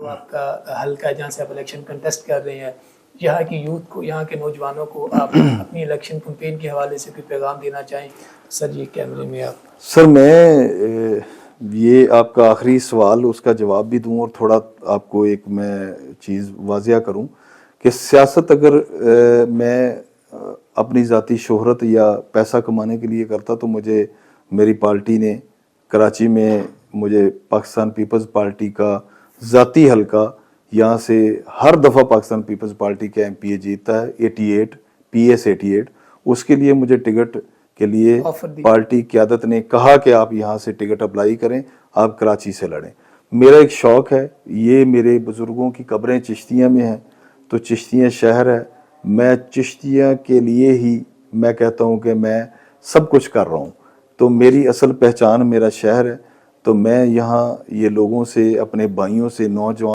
جو آپ کا حلقہ ہے جہاں سے آپ الیکشن کنٹیسٹ کر رہے ہیں، یہاں کی یوتھ کو، یہاں کے نوجوانوں کو آپ اپنی الیکشن کمپین کے حوالے سے کوئی پیغام دینا چاہیں؟ سر یہ کیمرے میں آپ. سر میں یہ آپ کا آخری سوال اس کا جواب بھی دوں اور تھوڑا آپ کو ایک میں چیز واضح کروں کہ سیاست اگر میں اپنی ذاتی شہرت یا پیسہ کمانے کے لیے کرتا تو مجھے میری پارٹی نے کراچی میں مجھے پاکستان پیپلز پارٹی کا ذاتی حلقہ یہاں سے ہر دفعہ پاکستان پیپلز پارٹی کا MP جیتتا ہے 88 PS 88 اس کے لیے مجھے ٹکٹ کے لیے پارٹی قیادت نے کہا کہ آپ یہاں سے ٹکٹ اپلائی کریں، آپ کراچی سے لڑیں. میرا ایک شوق ہے، یہ میرے بزرگوں کی قبریں چشتیاں میں ہیں تو چشتیاں شہر ہے، میں چشتیاں کے لیے ہی میں کہتا ہوں کہ میں سب کچھ کر رہا ہوں. تو میری اصل پہچان میرا شہر ہے، تو میں یہاں یہ لوگوں سے، اپنے بھائیوں سے، نوجوان